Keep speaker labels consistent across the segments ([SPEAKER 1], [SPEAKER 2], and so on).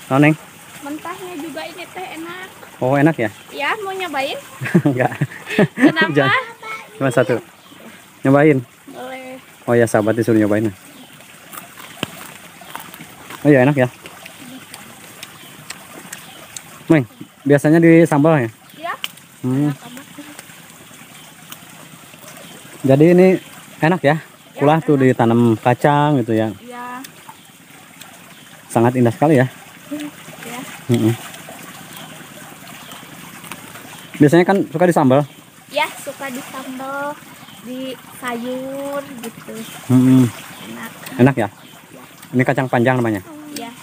[SPEAKER 1] Oh, Neng.
[SPEAKER 2] Mentahnya juga ini teh enak.
[SPEAKER 1] Oh, enak ya?
[SPEAKER 2] Ya, mau nyobain?
[SPEAKER 1] Enggak.
[SPEAKER 2] Kenapa?
[SPEAKER 1] Cuma satu. Nyobain.
[SPEAKER 2] Boleh.
[SPEAKER 1] Oh ya, sahabat disuruh nyobain. Oh ya, enak ya. Neng, biasanya di sambal ya?
[SPEAKER 2] Ya,
[SPEAKER 1] Hmm.
[SPEAKER 2] enak amat.
[SPEAKER 1] Jadi ini enak ya?
[SPEAKER 2] Ya,
[SPEAKER 1] Ulah tuh
[SPEAKER 2] enak.
[SPEAKER 1] ditanam kacang gitu ya.
[SPEAKER 2] Ya,
[SPEAKER 1] Sangat indah sekali ya.
[SPEAKER 2] ya.
[SPEAKER 1] Biasanya kan suka disambal.
[SPEAKER 2] Ya, suka di sambal, di sayur gitu. Enak.
[SPEAKER 1] Enak ya? Ini kacang panjang namanya.
[SPEAKER 2] Ya.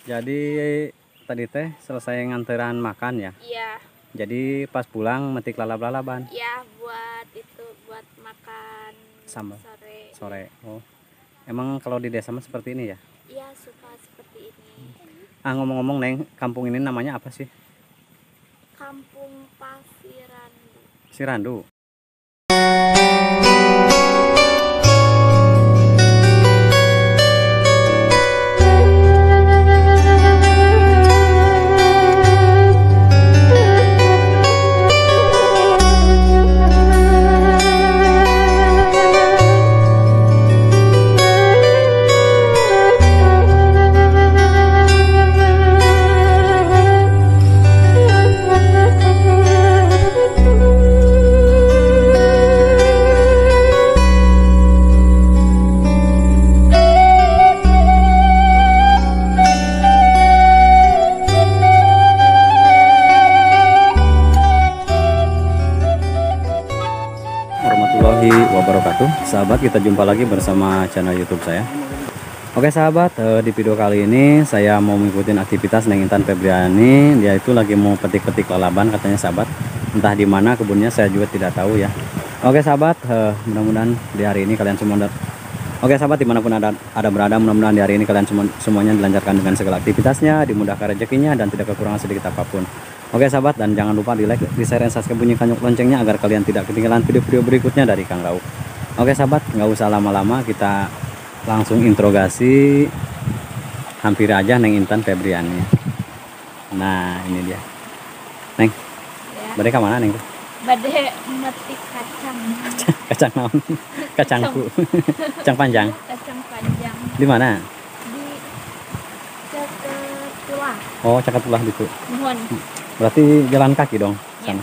[SPEAKER 1] Jadi tadi teh selesai nganteran makan ya.
[SPEAKER 2] Iya.
[SPEAKER 1] Jadi pas pulang metik lalap-lalapan.
[SPEAKER 2] Ya, buat itu, buat makan
[SPEAKER 1] Sambal.
[SPEAKER 2] sore.
[SPEAKER 1] Sore. Oh. Emang kalau di desa mah seperti ini ya?
[SPEAKER 2] Iya, suka seperti ini.
[SPEAKER 1] Ah, ngomong-ngomong Neng, kampung ini namanya apa sih?
[SPEAKER 2] Kampung Pasirandu.
[SPEAKER 1] Sirandu. Warahmatullahi wabarakatuh. Sahabat, kita jumpa lagi bersama channel YouTube saya. Oke sahabat, di video kali ini saya mau mengikuti aktivitas Neng Intan Febriani. Dia itu lagi mau petik-petik lalaban katanya sahabat. Entah di mana kebunnya saya juga tidak tahu ya. Oke sahabat, mudah-mudahan di hari ini kalian semua Oke sahabat, dimanapun ada berada, mudah-mudahan di hari ini kalian semuanya dilancarkan dengan segala aktivitasnya, dimudahkan rezekinya dan tidak kekurangan sedikit apapun. Oke sahabat, dan jangan lupa di like, di share, dan subscribe, bunyikan loncengnya agar kalian tidak ketinggalan video-video berikutnya dari Kang Rauf. Oke sahabat, nggak usah lama-lama, kita langsung interogasi hampir aja Neng Intan Febriani. Nah ini dia Neng.
[SPEAKER 2] Ya.
[SPEAKER 1] Bade ke mana Neng?
[SPEAKER 2] Bade metik kacang.
[SPEAKER 1] Kacang naon? Kacangku. Kacang panjang.
[SPEAKER 2] Kacang panjang.
[SPEAKER 1] Di mana?
[SPEAKER 2] Di Cakatulah.
[SPEAKER 1] Oh, Cakatulah gitu.
[SPEAKER 2] Mohon.
[SPEAKER 1] Berarti jalan kaki dong
[SPEAKER 2] Ya.
[SPEAKER 1] sana.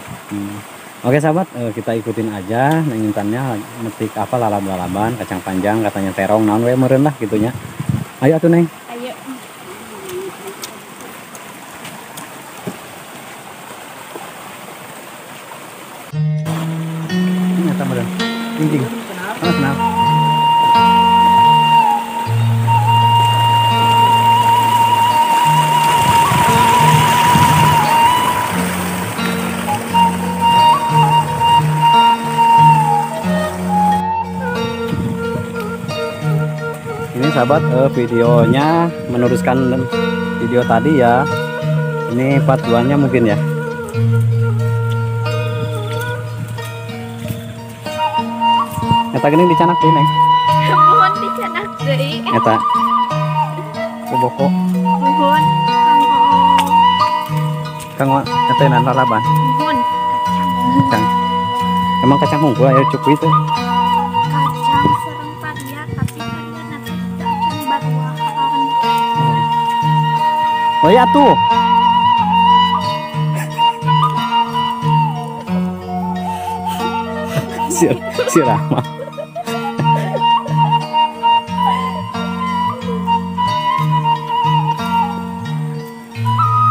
[SPEAKER 1] Oke sahabat, kita ikutin aja Neng Intannya metik apa lalab-lalaban, kacang panjang, katanya terong, naon we meureun lah gitunya. Ayo atuh Neng.
[SPEAKER 2] Ayo.
[SPEAKER 1] Ini eta meureun. Tinggi. Panas nah. Ini sahabat, videonya meneruskan video tadi ya. Ini part 2-nya mungkin ya. Eta geuning dicanak deui Neng.
[SPEAKER 2] Mohon dicanak deui.
[SPEAKER 1] Eta boboko
[SPEAKER 2] Mohon
[SPEAKER 1] kang eta nan lalaban.
[SPEAKER 2] mohon
[SPEAKER 1] Kang. Emang kacang hungkul aya cukup itu.
[SPEAKER 2] kacang serempat ya, tapi kalian nanti kacang baruahan.
[SPEAKER 1] Oh ya tuh. Si Rahma.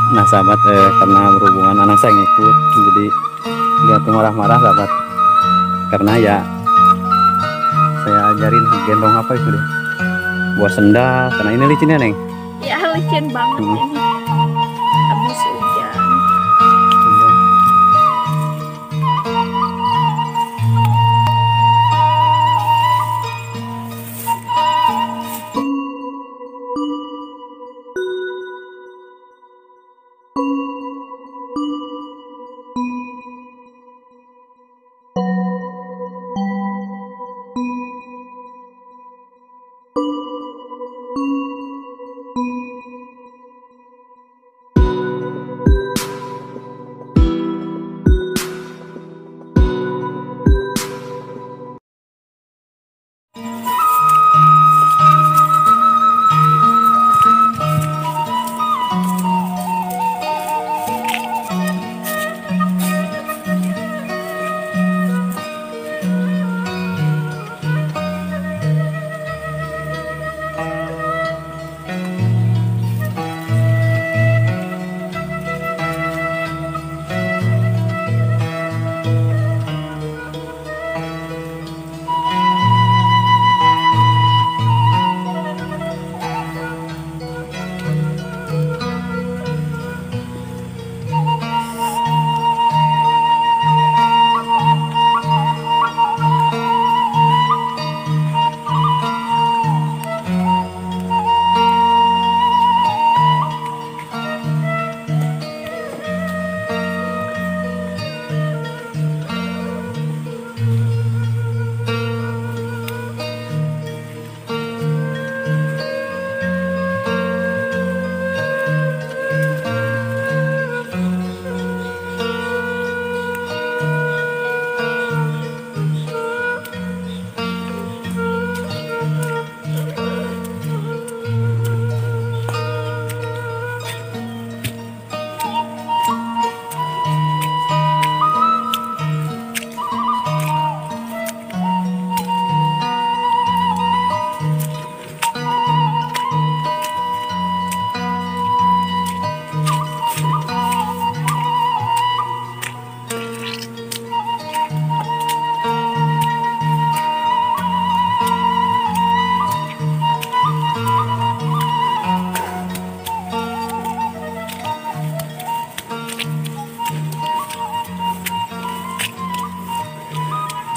[SPEAKER 1] Nah sahabat, karena berhubungan anak saya ngikut, jadi dia tuh marah-marah sahabat. Karena ya saya ajarin gendong apa itu deh, buah sendal. Karena ini licin ya Neng.
[SPEAKER 2] Ya, licin banget ini. Habis hujan.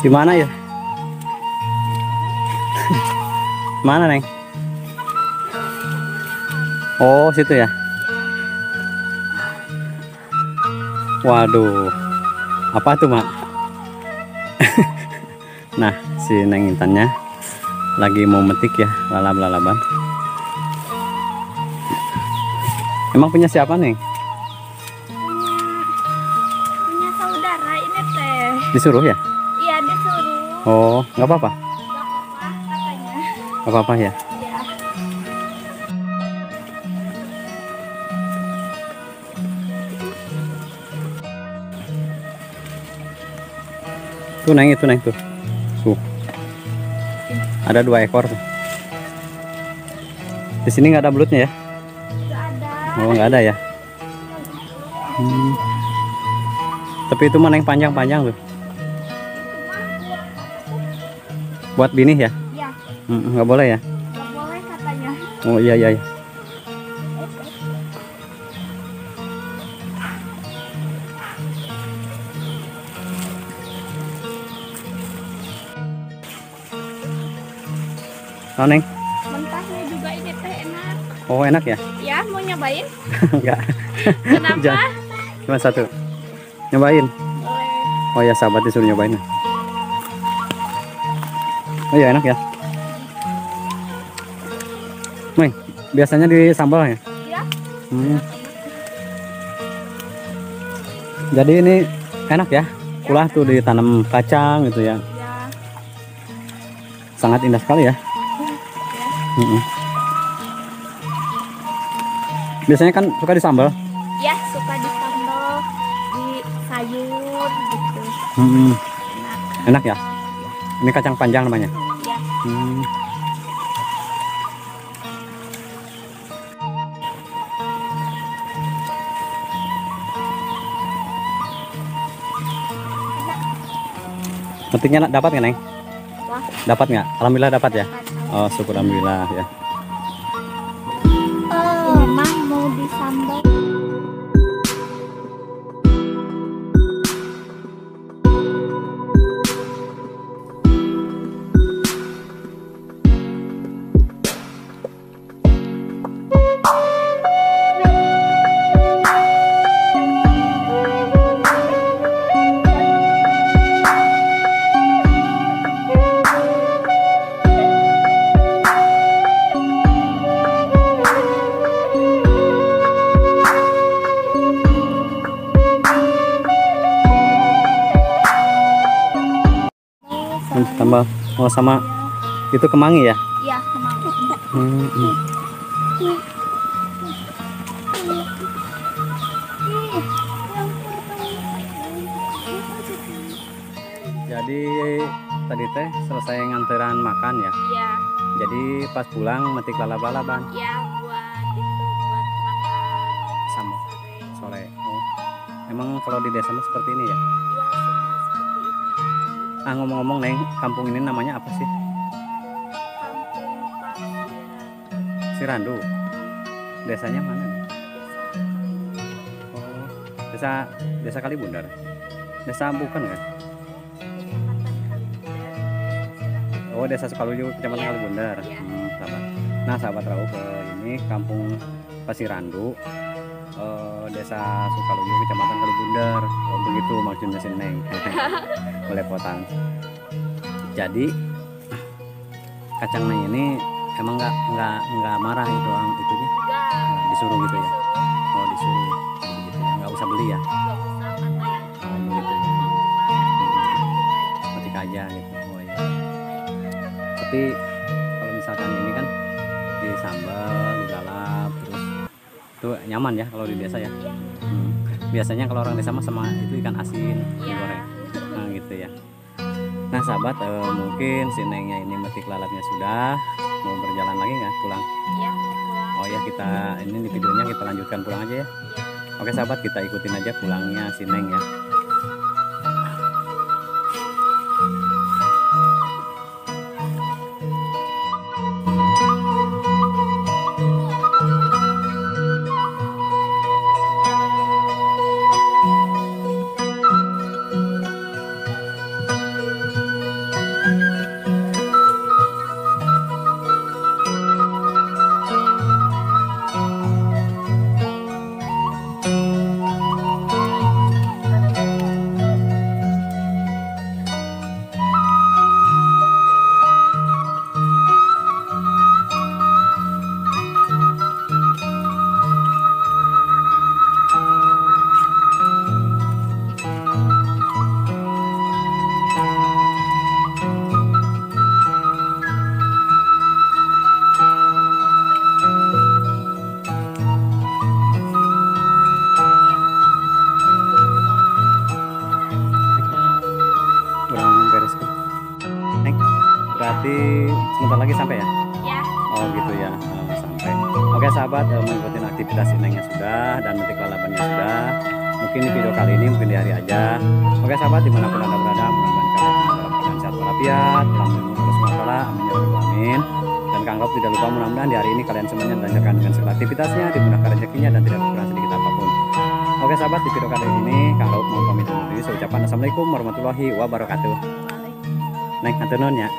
[SPEAKER 1] Di mana ya? Mana, Neng? Oh, situ ya. Waduh. Apa tuh, Mak? Nah, si Neng Intannya lagi mau metik ya, lalap-lalapan. Emang punya siapa, Neng?
[SPEAKER 2] Punya saudara ini teh.
[SPEAKER 1] Disuruh ya?
[SPEAKER 2] Iya, disuruh.
[SPEAKER 1] Oh, nggak apa-apa.
[SPEAKER 2] Gak apa-apa katanya.
[SPEAKER 1] Nggak apa-apa ya.
[SPEAKER 2] Iya.
[SPEAKER 1] Tuh, Neng, itu, Neng, tuh. Tuh. Ada 2 ekor tuh. Di sini nggak ada belutnya ya?
[SPEAKER 2] Gak ada.
[SPEAKER 1] Oh, nggak ada ya. Hmm. Tapi itu mana yang panjang-panjang tuh? Buat binih ya?
[SPEAKER 2] Iya,
[SPEAKER 1] Nggak boleh ya?
[SPEAKER 2] gak boleh katanya.
[SPEAKER 1] Oh iya iya. Iya. Oh, Neng.
[SPEAKER 2] Mentahnya juga ini teh enak.
[SPEAKER 1] Oh, enak ya?
[SPEAKER 2] Ya, mau nyobain?
[SPEAKER 1] Enggak.
[SPEAKER 2] Kenapa?
[SPEAKER 1] Jangan. Cuma satu. Nyobain.
[SPEAKER 2] Boleh.
[SPEAKER 1] Oh ya, sahabat disuruh nyobain. Oh iya, enak ya. Neng, biasanya di sambal ya?
[SPEAKER 2] Iya.
[SPEAKER 1] Hmm. Jadi ini enak ya. Kulah tuh ditanam kacang gitu ya.
[SPEAKER 2] Ya.
[SPEAKER 1] Sangat indah sekali ya. Mm-mm. Biasanya kan suka disambal.
[SPEAKER 2] Ya, suka disambal, di sayur gitu.
[SPEAKER 1] Mm-mm.
[SPEAKER 2] Enak.
[SPEAKER 1] Enak ya. Ini kacang panjang namanya.
[SPEAKER 2] Ya.
[SPEAKER 1] Hmm. Metiknya dapat nggak, Neng?
[SPEAKER 2] Wah,
[SPEAKER 1] Dapat nggak? Alhamdulillah dapat ya.
[SPEAKER 2] dapat.
[SPEAKER 1] Oh, syukur alhamdulillah ya.
[SPEAKER 2] Mah mau disambal.
[SPEAKER 1] Tambah oh sama itu kemangi ya.
[SPEAKER 2] Iya, kemana?
[SPEAKER 1] Hmm. Jadi tadi teh selesai nganteran makan ya.
[SPEAKER 2] Iya,
[SPEAKER 1] Jadi pas pulang metik lalap-lalapan
[SPEAKER 2] iya buat itu buat makan
[SPEAKER 1] sama
[SPEAKER 2] sore.
[SPEAKER 1] sore. Oh. Emang kalau di desa mah seperti ini ya.
[SPEAKER 2] Iya, seperti itu.
[SPEAKER 1] Ah, ngomong-ngomong, Neng, kampung ini namanya apa sih?
[SPEAKER 2] Kampung Pasiran.
[SPEAKER 1] Sirandu. Desanya mana, Neng? Oh, desa Kalibundar. Desa bukan kan? Oh, desa Sukaluyu, kecamatan
[SPEAKER 2] Iya.
[SPEAKER 1] Kalibundar.
[SPEAKER 2] Iya.
[SPEAKER 1] Sahabat. Nah, sahabat Rauf, ini kampung Pasirandu, desa Sukaluyu, kecamatan Kalibundar. Oh, begitu maksudnya si Neng. Belepotan. Jadi kacang Neng ini emang nggak marah itu itunya,
[SPEAKER 2] Enggak,
[SPEAKER 1] disuruh gitu ya. Oh, disuruh gitu ya. Nggak usah beli ya.
[SPEAKER 2] enggak usah katanya.
[SPEAKER 1] Oh, begitu ya. Ketik aja gitu. Oh ya. Tapi kalau misalkan ini kan disambal, dilalap, terus itu nyaman ya kalau di desa ya.
[SPEAKER 2] Iya.
[SPEAKER 1] Biasanya kalau orang desa mah sama itu ikan asin
[SPEAKER 2] Iya.
[SPEAKER 1] digoreng. Nah, gitu ya. Nah, sahabat, mungkin si Nengnya ini metik lalapnya sudah, mau berjalan lagi nggak pulang?
[SPEAKER 2] Iya, pulang.
[SPEAKER 1] Oh ya, kita ini di videonya kita lanjutkan pulang aja ya.
[SPEAKER 2] Iya.
[SPEAKER 1] Oke sahabat, kita ikutin aja pulangnya si Neng ya. berarti sebentar lagi sampai ya?
[SPEAKER 2] Ya.
[SPEAKER 1] Oh gitu ya, sampai. Oke sahabat, mengikuti aktivitas inengnya sudah dan metik lalapannya sudah. Mungkin di video kali ini, mungkin di hari aja. Oke sahabat, dimanapun anda berada, mudah-mudahan kalian dalam keadaan sehat walafiat, dalam lindungan Allah SWT, amin ya rabbal alamin. Dan Kang Rob tidak lupa, mudah-mudahan di hari ini kalian semuanya dilancarkan dengan segala aktivitasnya, dimudahkan rezekinya dan tidak kurang sedikit apapun. Oke sahabat, di video kali ini Kang Rob mau pamit undur diri. Saya ucapkan assalamualaikum warahmatullahi wabarakatuh. Neng, atur nuhun ya.